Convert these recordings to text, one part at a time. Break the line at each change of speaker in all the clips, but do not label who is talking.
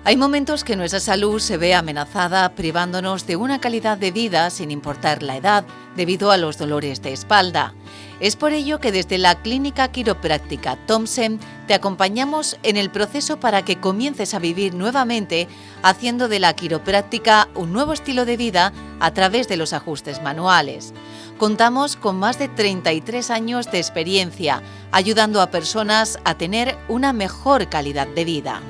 Hay momentos que nuestra salud se ve amenazada privándonos de una calidad de vida sin importar la edad debido a los dolores de espalda. Es por ello que desde la Clínica Quiropráctica Thompson te acompañamos en el proceso para que comiences a vivir nuevamente haciendo de la quiropráctica un nuevo estilo de vida a través de los ajustes manuales. Contamos con más de 33 años de experiencia ayudando a personas a tener una mejor calidad de vida.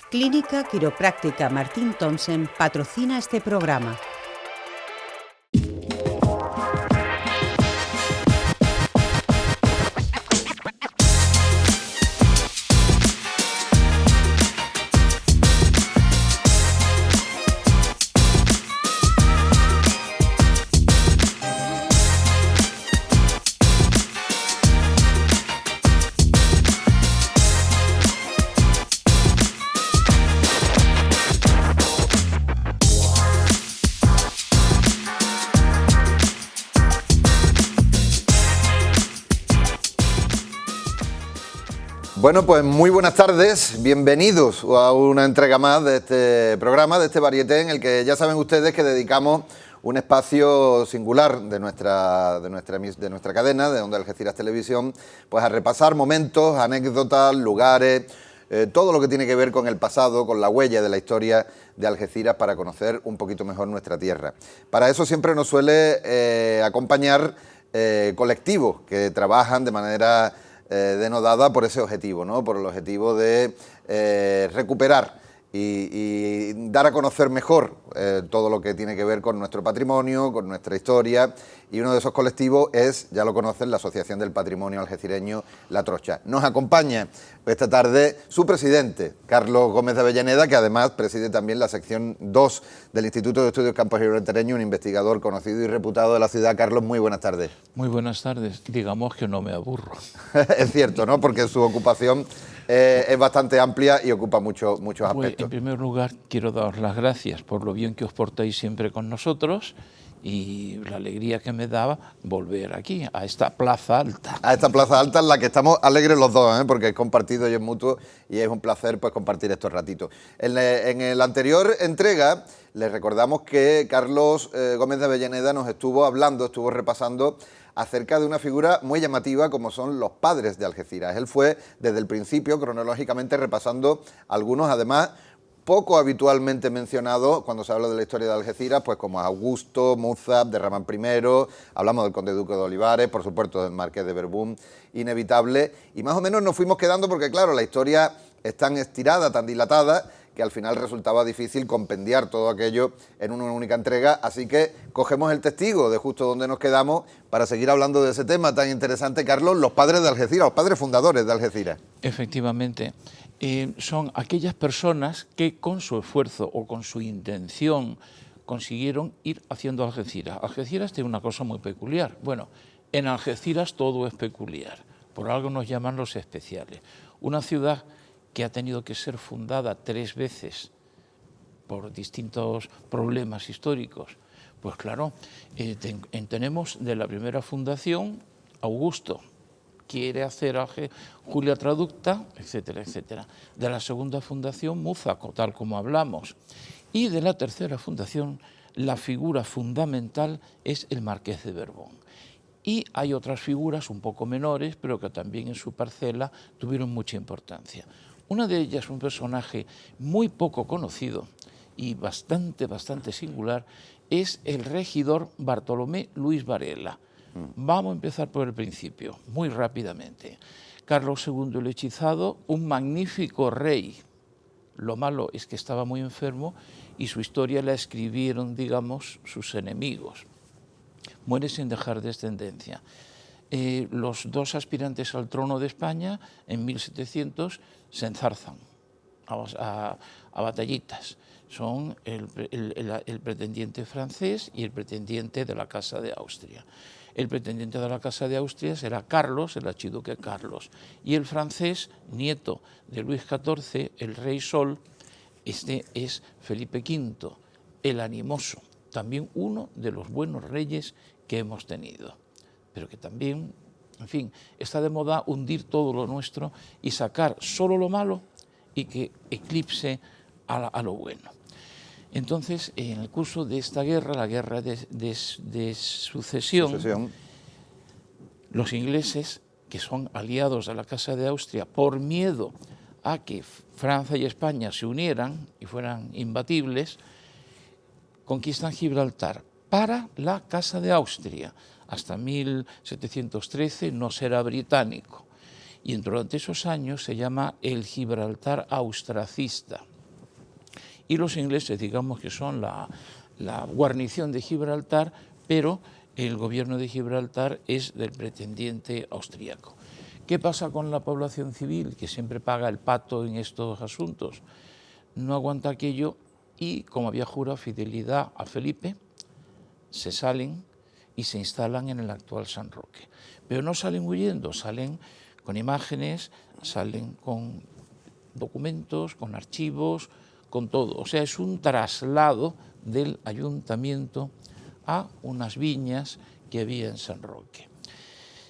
Clínica Quiropráctica Martín Thompson patrocina este programa.
Bueno, pues muy buenas tardes, bienvenidos a una entrega más de este programa, de este varieté, en el que ya saben ustedes que dedicamos un espacio singular de nuestra cadena, de Onda Algeciras Televisión, pues a repasar momentos, anécdotas, lugares, todo lo que tiene que ver con el pasado, con la huella de la historia de Algeciras para conocer un poquito mejor nuestra tierra. Para eso siempre nos suele acompañar colectivos que trabajan de manera denodada por ese objetivo, ¿no? Por el objetivo de recuperar y dar a conocer mejor todo lo que tiene que ver con nuestro patrimonio, con nuestra historia, y uno de esos colectivos es, ya lo conocen, la Asociación del Patrimonio Algecireño La Trocha. Nos acompaña esta tarde su presidente, Carlos Gómez de Avellaneda, que además preside también la sección 2 del Instituto de Estudios Campos Gibraltareños, un investigador conocido y reputado de la ciudad. Carlos, muy buenas tardes.
Muy buenas tardes. Digamos que no me aburro.
Es cierto, ¿no? Porque su ocupación es bastante amplia y ocupa muchos aspectos.
En primer lugar, quiero daros las gracias por lo bien que os portáis siempre con nosotros y la alegría que me daba volver aquí, a esta plaza alta.
A esta plaza alta en la que estamos alegres los dos, porque es compartido y es mutuo y es un placer pues compartir estos ratitos. En la anterior entrega les recordamos que Carlos Gómez de Avellaneda nos estuvo repasando acerca de una figura muy llamativa como son los padres de Algeciras. Él fue desde el principio cronológicamente repasando algunos, además poco habitualmente mencionados cuando se habla de la historia de Algeciras, pues como Augusto, Múzab, de Ramán I, hablamos del conde duque de Olivares, por supuesto del marqués de Berbún, inevitable, y más o menos nos fuimos quedando porque claro, la historia es tan estirada, tan dilatada, que al final resultaba difícil compendiar todo aquello en una única entrega, así que cogemos el testigo de justo donde nos quedamos para seguir hablando de ese tema tan interesante, Carlos, los padres de Algeciras, los padres fundadores de Algeciras.
Efectivamente, son aquellas personas que con su esfuerzo o con su intención consiguieron ir haciendo Algeciras. Algeciras tiene una cosa muy peculiar. Bueno, en Algeciras todo es peculiar, por algo nos llaman los especiales. Una ciudad que ha tenido que ser fundada 3 veces por distintos problemas históricos. Pues claro, tenemos de la primera fundación Augusto, quiere hacer Julia Traducta, etcétera, etcétera. De la segunda fundación Múzaco, tal como hablamos. Y de la tercera fundación, la figura fundamental es el marqués de Berbón. Y hay otras figuras un poco menores, pero que también en su parcela tuvieron mucha importancia. Una de ellas, un personaje muy poco conocido y bastante singular, es el regidor Bartolomé Luis Varela. Vamos a empezar por el principio, muy rápidamente. Carlos II el Hechizado, un magnífico rey. Lo malo es que estaba muy enfermo y su historia la escribieron, digamos, sus enemigos. Muere sin dejar descendencia. Los 2 aspirantes al trono de España en 1700 se enzarzan a batallitas. Son el pretendiente francés y el pretendiente de la Casa de Austria. El pretendiente de la Casa de Austria será Carlos, el archiduque Carlos, y el francés, nieto de Luis XIV, el rey Sol, este es Felipe V, el animoso, también uno de los buenos reyes que hemos tenido, pero que también En fin, está de moda hundir todo lo nuestro y sacar solo lo malo y que eclipse a lo bueno. Entonces, en el curso de esta guerra, la guerra de sucesión, los ingleses, que son aliados de la Casa de Austria, por miedo a que Francia y España se unieran y fueran imbatibles, conquistan Gibraltar para la Casa de Austria. Hasta 1713 no será británico. Y durante esos años se llama el Gibraltar austracista. Y los ingleses, digamos que son la guarnición de Gibraltar, pero el gobierno de Gibraltar es del pretendiente austríaco. ¿Qué pasa con la población civil, que siempre paga el pato en estos asuntos? No aguanta aquello y, como había jurado fidelidad a Felipe, se salen y se instalan en el actual San Roque. Pero no salen huyendo, salen con imágenes, salen con documentos, con archivos, con todo. O sea, es un traslado del ayuntamiento a unas viñas que había en San Roque.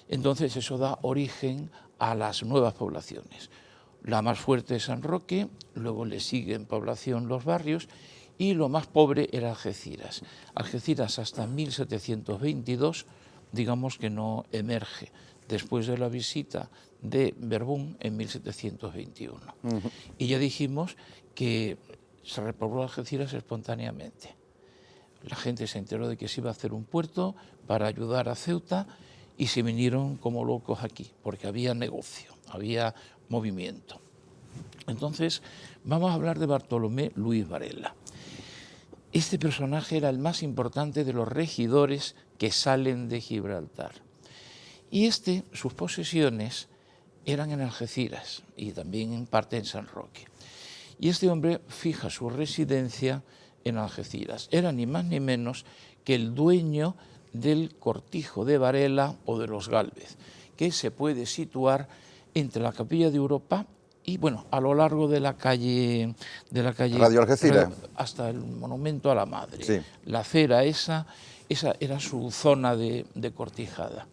Entonces eso da origen a las nuevas poblaciones. La más fuerte es San Roque, luego le sigue en población los barrios y lo más pobre era Algeciras. Algeciras hasta 1722, digamos que no emerge, después de la visita de Verdún en 1721. Y ya dijimos que se repobló Algeciras espontáneamente. La gente se enteró de que se iba a hacer un puerto para ayudar a Ceuta y se vinieron como locos aquí, porque había negocio, había movimiento. Entonces, vamos a hablar de Bartolomé Luis Varela. Este personaje era el más importante de los regidores que salen de Gibraltar. Y sus posesiones eran en Algeciras y también en parte en San Roque. Y este hombre fija su residencia en Algeciras. Era ni más ni menos que el dueño del cortijo de Varela o de los Gálvez, que se puede situar entre la Capilla de Europa y, bueno, a lo largo de la calle
Radio Algeciras,
hasta el Monumento a la Madre.
Sí.
La acera esa era su zona de cortijada,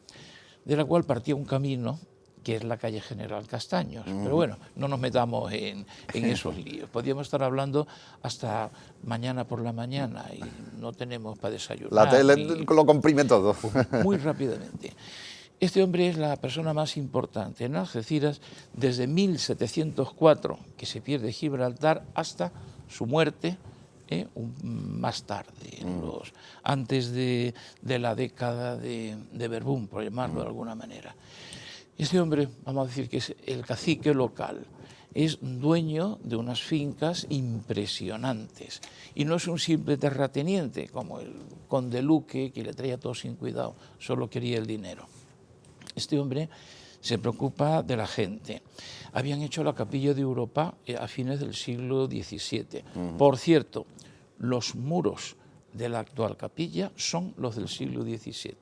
de la cual partía un camino que es la calle General Castaños. Pero bueno, no nos metamos en esos líos. Podríamos estar hablando hasta mañana por la mañana y no tenemos para desayunar.
La tele lo comprime todo.
Muy rápidamente. Este hombre es la persona más importante en Algeciras desde 1704, que se pierde Gibraltar, hasta su muerte, más tarde, antes de la década de Verdún, por llamarlo de alguna manera. Este hombre, vamos a decir que es el cacique local, es dueño de unas fincas impresionantes y no es un simple terrateniente como el conde Luque, que le traía todo sin cuidado, solo quería el dinero. Este hombre se preocupa de la gente. Habían hecho la Capilla de Europa a fines del siglo XVII. Por cierto, los muros de la actual capilla son los del siglo XVII,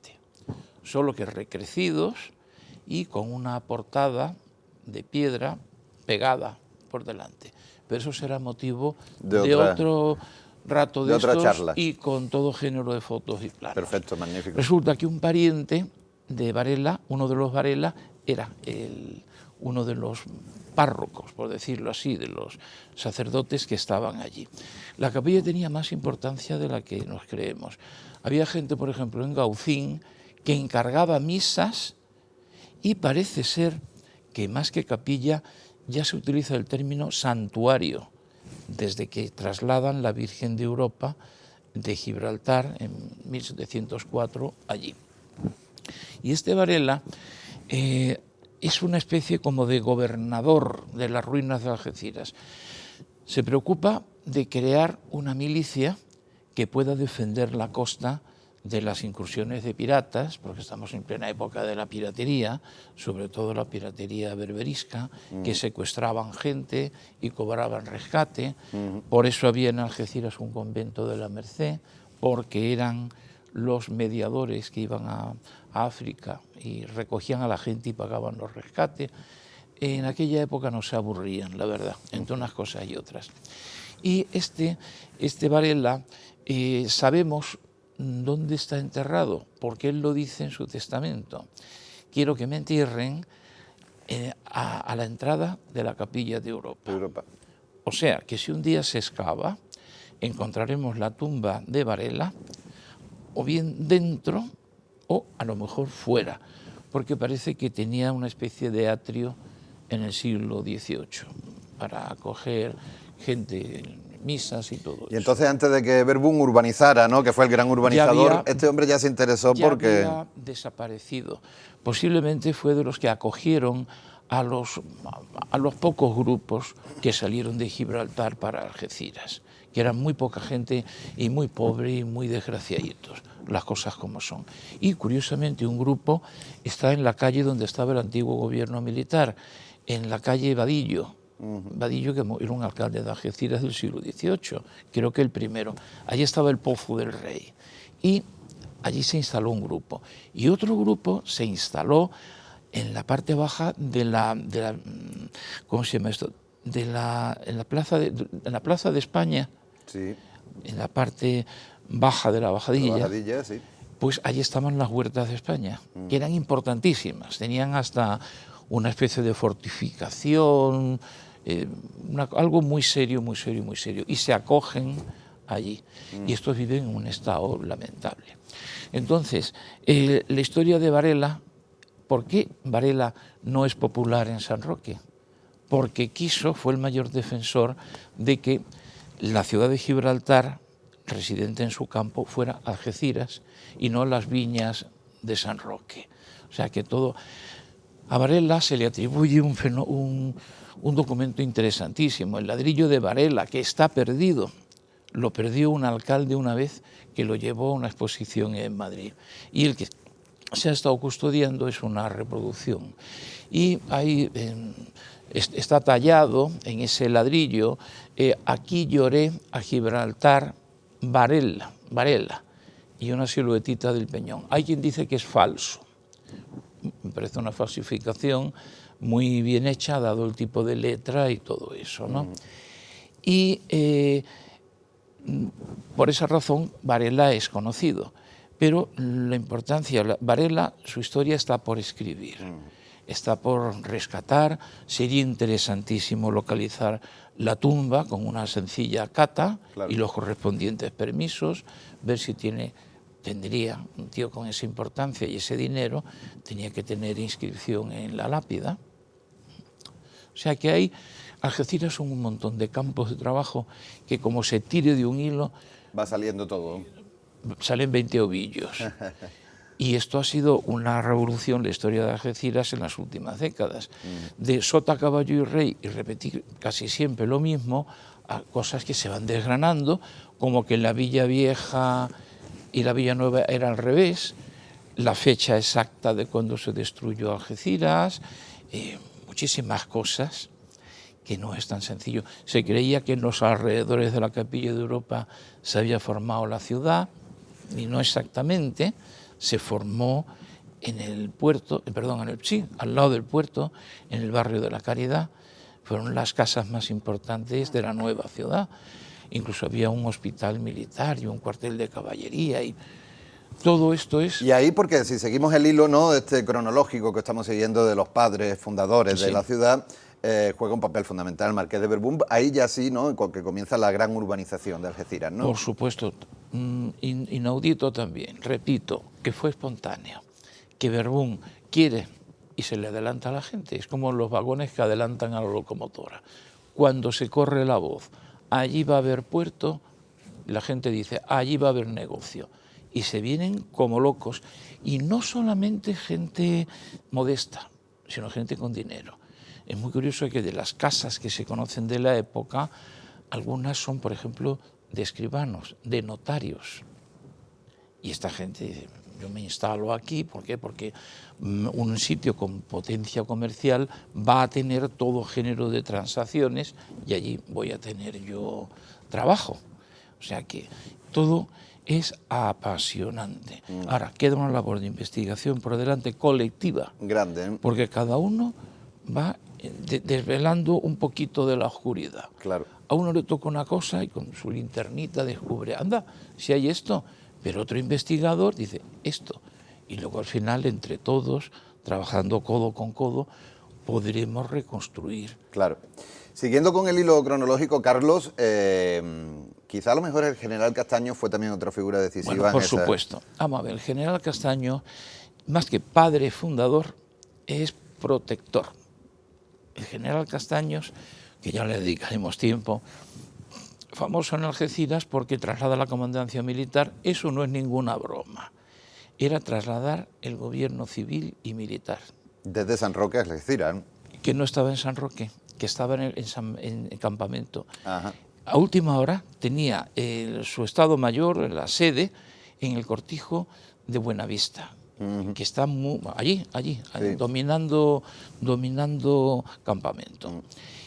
solo que recrecidos y con una portada de piedra pegada por delante. Pero eso será motivo de otro rato de otra charla y con todo género de fotos y planos.
Perfecto, magnífico.
Resulta que un pariente de Varela, uno de los Varela, era uno de los párrocos, por decirlo así, de los sacerdotes que estaban allí. La capilla tenía más importancia de la que nos creemos. Había gente, por ejemplo, en Gaucín, que encargaba misas. Y parece ser que más que capilla ya se utiliza el término santuario, desde que trasladan la Virgen de Europa de Gibraltar en 1704 allí. Y este Varela es una especie como de gobernador de las ruinas de Algeciras. Se preocupa de crear una milicia que pueda defender la costa de las incursiones de piratas, porque estamos en plena época de la piratería, sobre todo la piratería berberisca, que secuestraban gente y cobraban rescate. Por eso había en Algeciras un convento de la Merced, porque eran los mediadores que iban a África y recogían a la gente y pagaban los rescates. En aquella época no se aburrían, la verdad, entre unas cosas y otras. Y este Varela, sabemos dónde está enterrado, porque él lo dice en su testamento, quiero que me entierren a la entrada de la capilla de Europa. O sea, que si un día se excava, encontraremos la tumba de Varela, o bien dentro, o a lo mejor fuera, porque parece que tenía una especie de atrio en el siglo XVIII, para acoger gente, misas y todo eso.
Y entonces, antes de que Verbum urbanizara, ¿no?, que fue el gran urbanizador, este hombre ya se interesó porque...
Ya había desaparecido. Posiblemente fue de los que acogieron a los pocos grupos que salieron de Gibraltar para Algeciras, que eran muy poca gente y muy pobre y muy desgraciaditos, las cosas como son. Y curiosamente un grupo está en la calle donde estaba el antiguo gobierno militar, en la calle Vadillo. Vadillo, que era un alcalde de Algeciras del siglo XVIII, creo que el primero. Allí estaba el Pozo del Rey y allí se instaló un grupo. Y otro grupo se instaló en la parte baja de la ¿cómo se llama esto? En la plaza de España,
sí,
en la parte baja de la bajadilla,
sí.
Pues allí estaban las huertas de España, que eran importantísimas, tenían hasta una especie de fortificación, algo muy serio, muy serio, muy serio, y se acogen allí, y estos viven en un estado lamentable. Entonces, la historia de Varela, ¿por qué Varela no es popular en San Roque? Porque fue el mayor defensor de que la ciudad de Gibraltar, residente en su campo, fuera Algeciras y no las viñas de San Roque. O sea que todo... A Varela se le atribuye un documento interesantísimo, el ladrillo de Varela, que está perdido. Lo perdió un alcalde una vez que lo llevó a una exposición en Madrid. Y el que se ha estado custodiando es una reproducción. Y ahí está tallado en ese ladrillo, aquí lloré a Gibraltar, Varela, y una siluetita del peñón. Hay quien dice que es falso. Me parece una falsificación muy bien hecha, dado el tipo de letra y todo eso, ¿no? Y por esa razón Varela es conocido, pero la importancia, Varela, su historia está por escribir, está por rescatar. Sería interesantísimo localizar la tumba con una sencilla cata, claro, y los correspondientes permisos, ver si tendría un tío con esa importancia y ese dinero, tenía que tener inscripción en la lápida. O sea que hay, Algeciras son un montón de campos de trabajo que, como se tire de un hilo,
va saliendo todo.
Salen 20 ovillos. Y esto ha sido una revolución, la historia de Algeciras en las últimas décadas. De sota, caballo y rey, y repetir casi siempre lo mismo, a cosas que se van desgranando, como que la Villa Vieja y la Villa Nueva era al revés, la fecha exacta de cuando se destruyó Algeciras, muchísimas cosas que no es tan sencillo. Se creía que en los alrededores de la Capilla de Europa se había formado la ciudad, y no exactamente. Se formó en el puerto, al lado del puerto, en el barrio de la Caridad. Fueron las casas más importantes de la nueva ciudad. Incluso había un hospital militar y un cuartel de caballería, y todo esto es...
Y ahí, porque si seguimos el hilo, ¿no?, cronológico que estamos siguiendo de los padres fundadores de la ciudad, juega un papel fundamental el Marqués de Verbum. Ahí ya sí, ¿no?, que comienza la gran urbanización de Algeciras, ¿no?
Por supuesto, inaudito también, repito, que fue espontáneo, que Verbum quiere y se le adelanta a la gente. Es como los vagones que adelantan a la locomotora. Cuando se corre la voz, allí va a haber puerto, la gente dice, allí va a haber negocio. Y se vienen como locos. Y no solamente gente modesta, sino gente con dinero. Es muy curioso que de las casas que se conocen de la época, algunas son, por ejemplo, de escribanos, de notarios. Y esta gente dice, yo me instalo aquí, ¿por qué? Porque un sitio con potencia comercial va a tener todo género de transacciones y allí voy a tener yo trabajo. O sea que todo es apasionante. Ahora, queda una labor de investigación por delante colectiva.
Grande, ¿eh?
Porque cada uno va desvelando un poquito de la oscuridad.
Claro.
A uno le toca una cosa y con su linternita descubre, anda, si hay esto, pero otro investigador dice esto. Y luego al final, entre todos, trabajando codo con codo, podremos reconstruir.
Claro. Siguiendo con el hilo cronológico, Carlos, quizá a lo mejor el general Castaño fue también otra figura decisiva.
Bueno, por supuesto. Vamos a ver, el general Castaño, más que padre fundador, es protector. El general Castaños, que ya le dedicaremos tiempo, famoso en Algeciras porque traslada la comandancia militar, eso no es ninguna broma, era trasladar el gobierno civil y militar.
Desde San Roque a Algeciras, ¿no?
Que no estaba en San Roque, que estaba en el campamento.
Ajá.
A última hora tenía su Estado Mayor, la sede, en el Cortijo de Buenavista, que está allí, sí, dominando campamento.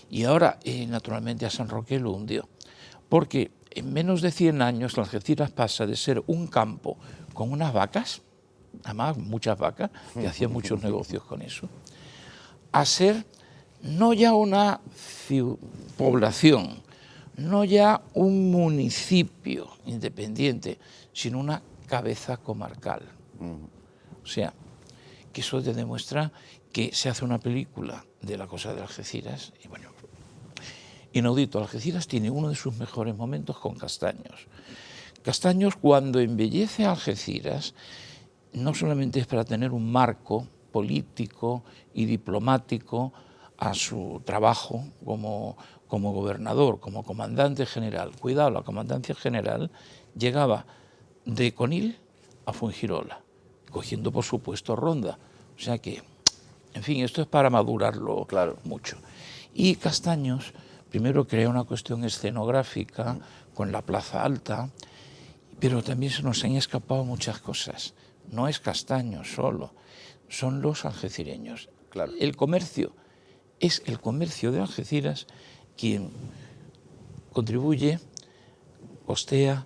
Y ahora, naturalmente, a San Roque lo hundió, porque en menos de 100 años Algeciras pasa de ser un campo con unas vacas, además muchas vacas, que hacían muchos negocios con eso, a ser no ya una población, no ya un municipio independiente, sino una cabeza comarcal. O sea, que eso te demuestra que se hace una película de la cosa de Algeciras, y bueno, inaudito. Algeciras tiene uno de sus mejores momentos con Castaños. Castaños, cuando embellece a Algeciras, no solamente es para tener un marco político y diplomático a su trabajo como gobernador, como comandante general. Cuidado, la comandancia general llegaba de Conil a Fuengirola, cogiendo por supuesto Ronda. O sea que, en fin, esto es para madurarlo mucho. Y Castaños primero crea una cuestión escenográfica con la Plaza Alta, pero también se nos han escapado muchas cosas. No es Castaños solo, son los algecireños.
Claro.
El comercio, es el comercio de Algeciras quien contribuye, costea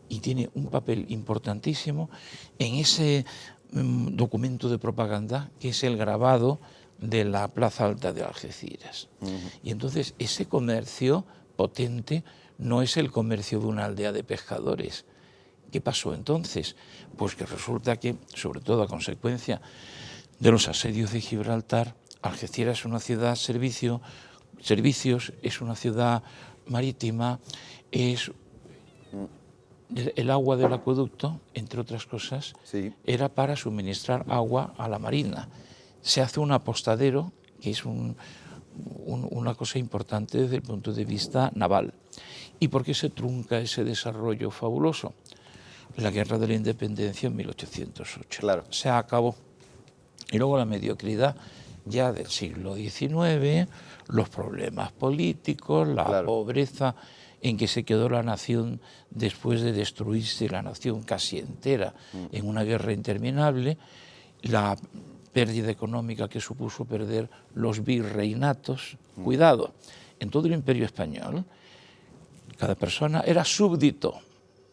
y tiene un papel importantísimo en ese documento de propaganda que es el grabado de la Plaza Alta de Algeciras. Y entonces ese comercio potente no es el comercio de una aldea de pescadores. ¿Qué pasó entonces? Pues que resulta que, sobre todo a consecuencia de los asedios de Gibraltar, Algeciras es una ciudad servicios, es una ciudad marítima, es el agua del acueducto, entre otras cosas,
sí,
era para suministrar agua a la marina. Se hace un apostadero, que es una cosa importante desde el punto de vista naval. ¿Y por qué se trunca ese desarrollo fabuloso? La Guerra de la Independencia en 1808.
Claro.
Se acabó. Y luego la mediocridad ya del siglo XIX, los problemas políticos, la pobreza en que se quedó la nación después de destruirse la nación casi entera en una guerra interminable, la pérdida económica que supuso perder los virreinatos. Cuidado, en todo el Imperio Español, cada persona era súbdito.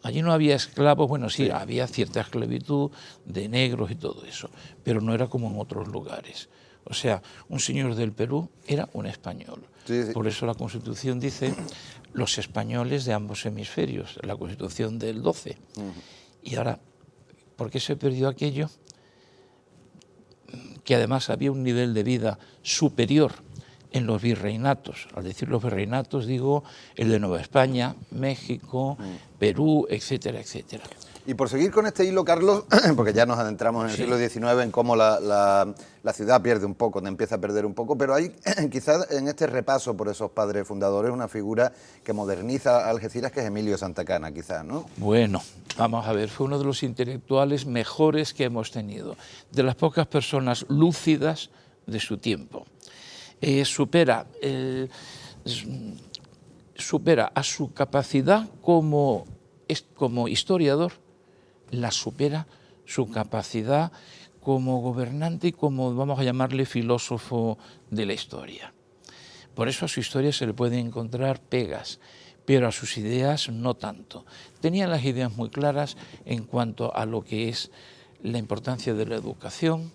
Allí no había esclavos, bueno, sí, había cierta esclavitud de negros y todo eso, pero no era como en otros lugares. O sea, un señor del Perú era un español.
Sí, sí.
Por eso la Constitución dice los españoles de ambos hemisferios, la Constitución del 12. Y ahora, ¿por qué se perdió aquello? Que además había un nivel de vida superior en los virreinatos. Al decir los virreinatos digo el de Nueva España, México, Perú, etcétera, etcétera.
Y por seguir con este hilo, Carlos, porque ya nos adentramos en el siglo XIX, en cómo la ciudad pierde un poco, empieza a perder un poco, pero hay quizás en este repaso por esos padres fundadores una figura que moderniza a Algeciras, que es Emilio Santacana, quizás, ¿no?
Bueno, vamos a ver, fue uno de los intelectuales mejores que hemos tenido, de las pocas personas lúcidas de su tiempo. Supera a su capacidad como historiador, la supera su capacidad como gobernante y como, vamos a llamarle, filósofo de la historia. Por eso a su historia se le pueden encontrar pegas, pero a sus ideas no tanto. Tenía las ideas muy claras en cuanto a lo que es la importancia de la educación,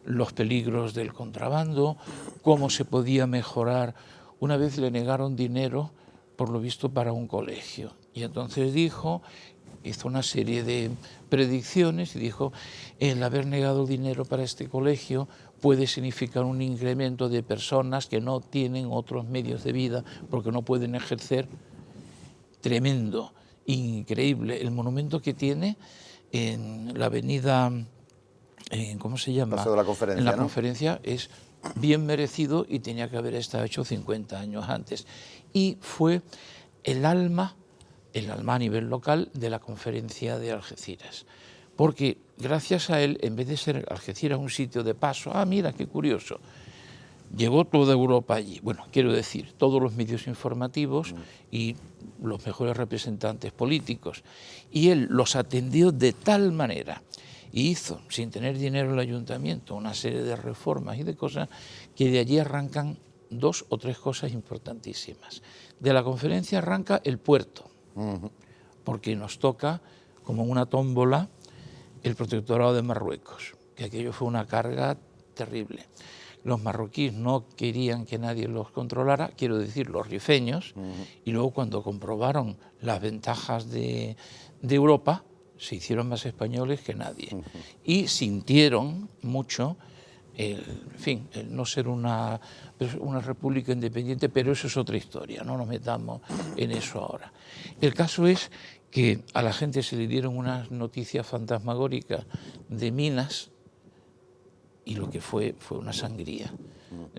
los peligros del contrabando, cómo se podía mejorar. Una vez le negaron dinero, por lo visto, para un colegio. Y entonces dijo hizo una serie de predicciones y dijo: el haber negado dinero para este colegio puede significar un incremento de personas que no tienen otros medios de vida porque no pueden ejercer. Tremendo, increíble. El monumento que tiene en la avenida, ¿cómo se llama?
Paseo de la Conferencia,
en la
¿no?
Conferencia, es bien merecido y tenía que haber estado hecho 50 años antes. Y fue el alma a nivel local de la Conferencia de Algeciras. Porque gracias a él, en vez de ser Algeciras un sitio de paso, mira, qué curioso, llegó toda Europa allí. Bueno, quiero decir, todos los medios informativos y los mejores representantes políticos. Y él los atendió de tal manera y hizo, sin tener dinero el ayuntamiento, una serie de reformas y de cosas, que de allí arrancan 2 o 3 cosas importantísimas. De la conferencia arranca el puerto, porque nos toca, como una tómbola, el protectorado de Marruecos, que aquello fue una carga terrible. Los marroquíes no querían que nadie los controlara, quiero decir, los rifeños, y luego cuando comprobaron las ventajas de Europa, se hicieron más españoles que nadie. Y sintieron mucho el no ser una república independiente, pero eso es otra historia, no nos metamos en eso ahora. El caso es que a la gente se le dieron unas noticias fantasmagóricas de minas, y lo que fue una sangría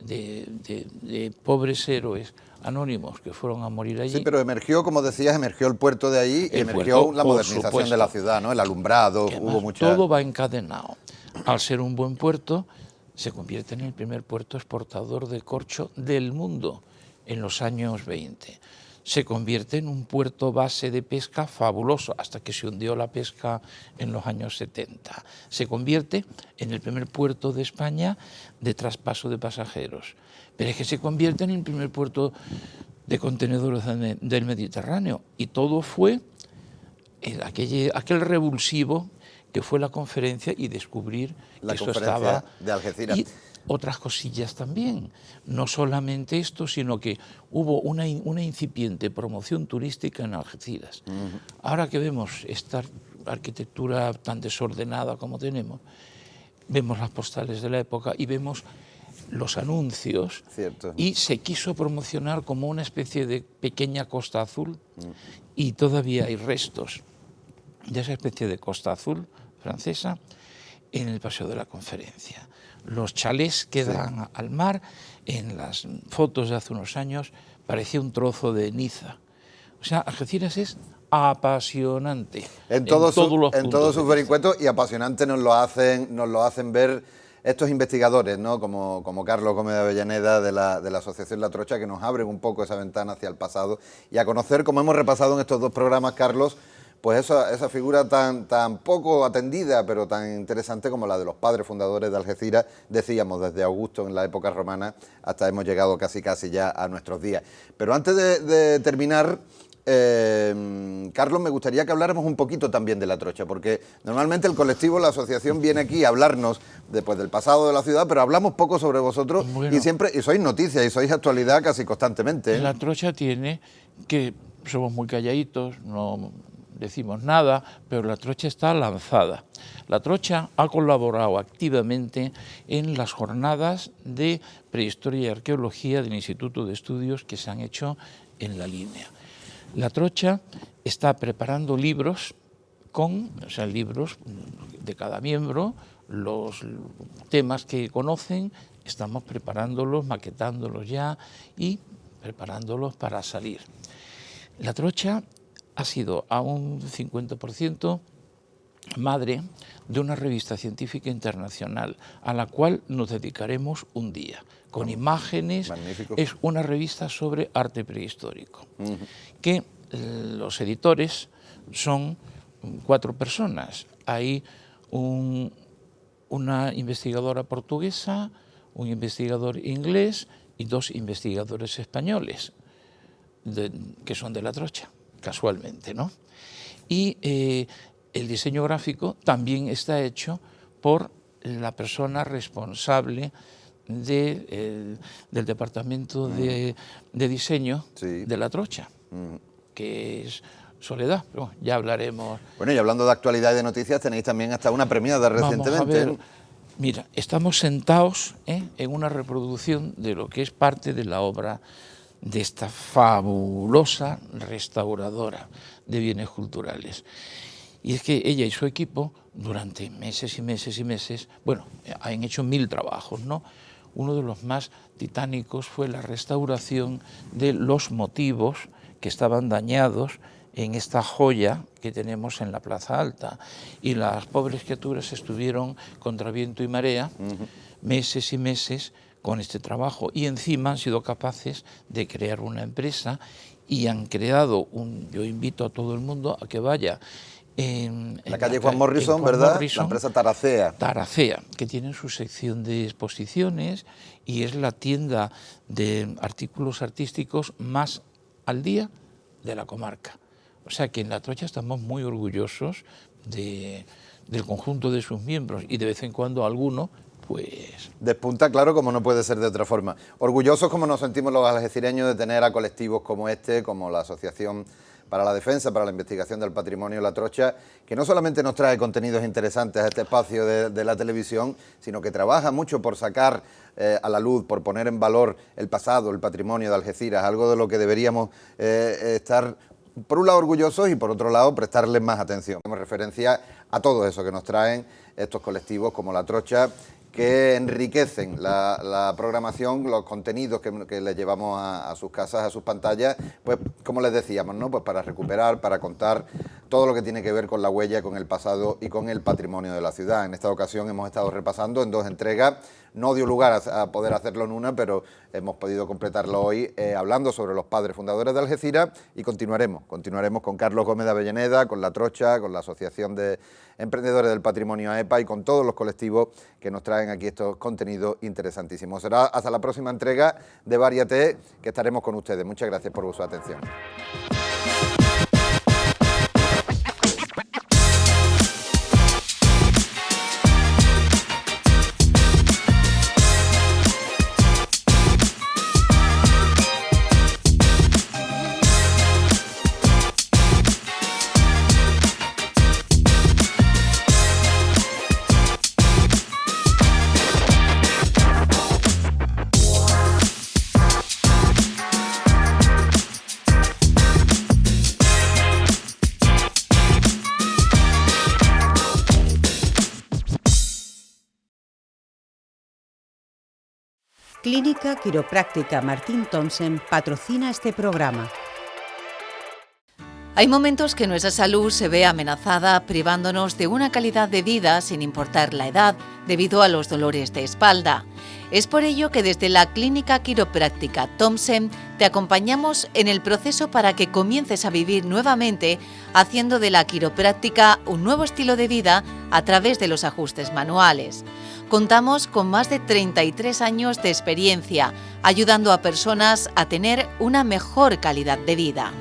de pobres héroes anónimos que fueron a morir allí.
Sí, pero emergió, como decías, emergió el puerto de ahí y emergió la modernización de la ciudad, ¿no? El alumbrado, hubo mucha...
Todo va encadenado. Al ser un buen puerto, se convierte en el primer puerto exportador de corcho del mundo en los años 20. Se convierte en un puerto base de pesca fabuloso, hasta que se hundió la pesca en los años 70. Se convierte en el primer puerto de España de traspaso de pasajeros. Pero es que se convierte en el primer puerto de contenedores del Mediterráneo. Y todo fue aquel revulsivo que fue la conferencia y descubrir
la
que eso
conferencia
estaba...
de Algeciras.
Y otras cosillas también, no solamente esto, sino que hubo una incipiente promoción turística en Algeciras. Ahora que vemos esta arquitectura tan desordenada como tenemos, vemos las postales de la época y vemos los anuncios.
Cierto.
Y se quiso promocionar como una especie de pequeña Costa Azul y todavía hay restos de esa especie de Costa Azul francesa en el Paseo de la Conferencia. Los chalés que dan al mar, en las fotos de hace unos años, parecía un trozo de Niza. O sea, Algeciras es apasionante
En todos
sus
sus vericuetos, y apasionante nos lo hacen ver estos investigadores, ¿no? Como Carlos Gómez de Avellaneda de la Asociación La Trocha, que nos abren un poco esa ventana hacia el pasado y a conocer, como hemos repasado en estos 2 programas, Carlos, pues esa figura tan poco atendida, pero tan interesante como la de los padres fundadores de Algeciras, decíamos, desde Augusto en la época romana hasta hemos llegado casi ya a nuestros días. Pero antes de terminar, Carlos, me gustaría que habláramos un poquito también de La Trocha, porque normalmente el colectivo, la asociación, viene aquí a hablarnos después del pasado de la ciudad, pero hablamos poco sobre vosotros. Bueno, y sois noticias y sois actualidad casi constantemente, ¿eh?
La Trocha tiene que somos muy calladitos, no decimos nada, pero La Trocha está lanzada. La Trocha ha colaborado activamente en las jornadas de prehistoria y arqueología del Instituto de Estudios que se han hecho en la línea. La Trocha está preparando libros libros de cada miembro, los temas que conocen, estamos preparándolos, maquetándolos ya y preparándolos para salir. La Trocha ha sido a un 50% madre de una revista científica internacional a la cual nos dedicaremos un día, con imágenes.
Magnífico.
Es una revista sobre arte prehistórico, que los editores son 4 personas. Hay una investigadora portuguesa, un investigador inglés y 2 investigadores españoles, que son de La Trocha, casualmente, ¿no? Y el diseño gráfico también está hecho por la persona responsable del departamento de diseño de La Trocha, que es Soledad, pero bueno, ya hablaremos.
Bueno, y hablando de actualidad y de noticias, tenéis también hasta una premiada recientemente.
Vamos a ver. Mira, estamos sentados en una reproducción de lo que es parte de la obra de esta fabulosa restauradora de bienes culturales. Y es que ella y su equipo, durante meses y meses y meses, bueno, han hecho 1000 trabajos, ¿no? Uno de los más titánicos fue la restauración de los motivos que estaban dañados en esta joya que tenemos en la Plaza Alta, y las pobres criaturas estuvieron contra viento y marea meses y meses con este trabajo, y encima han sido capaces de crear una empresa y han creado yo invito a todo el mundo a que vaya en
la calle Juan Morrison, ¿verdad? La empresa Taracea.
Taracea, que tiene su sección de exposiciones y es la tienda de artículos artísticos más al día de la comarca. O sea que en La Atocha estamos muy orgullosos del conjunto de sus miembros, y de vez en cuando alguno pues
despunta, claro, como no puede ser de otra forma. Orgullosos como nos sentimos los algecireños de tener a colectivos como este, como la Asociación para la Defensa, para la Investigación del Patrimonio La Trocha, que no solamente nos trae contenidos interesantes a este espacio de la televisión, sino que trabaja mucho por sacar a la luz, por poner en valor el pasado, el patrimonio de Algeciras, algo de lo que deberíamos estar, por un lado, orgullosos y por otro lado, prestarles más atención. Hacemos referencia a todo eso que nos traen estos colectivos como La Trocha, que enriquecen la programación, los contenidos que les llevamos a sus casas, a sus pantallas, pues como les decíamos, ¿no? Pues para recuperar, para contar todo lo que tiene que ver con la huella, con el pasado y con el patrimonio de la ciudad. En esta ocasión hemos estado repasando en 2 entregas, no dio lugar a poder hacerlo en una, pero hemos podido completarlo hoy hablando sobre los padres fundadores de Algeciras, y continuaremos con Carlos Gómez de Avellaneda, con La Trocha, con la Asociación de Emprendedores del Patrimonio AEPA y con todos los colectivos que nos traen aquí estos contenidos interesantísimos. Será hasta la próxima entrega de Variété, que estaremos con ustedes. Muchas gracias por su atención.
Clínica Quiropráctica Martín Thompson patrocina este programa.
Hay momentos que nuestra salud se ve amenazada, privándonos de una calidad de vida sin importar la edad, debido a los dolores de espalda. Es por ello que desde la Clínica Quiropráctica Thompson te acompañamos en el proceso para que comiences a vivir nuevamente, haciendo de la quiropráctica un nuevo estilo de vida a través de los ajustes manuales. Contamos con más de 33 años de experiencia, ayudando a personas a tener una mejor calidad de vida.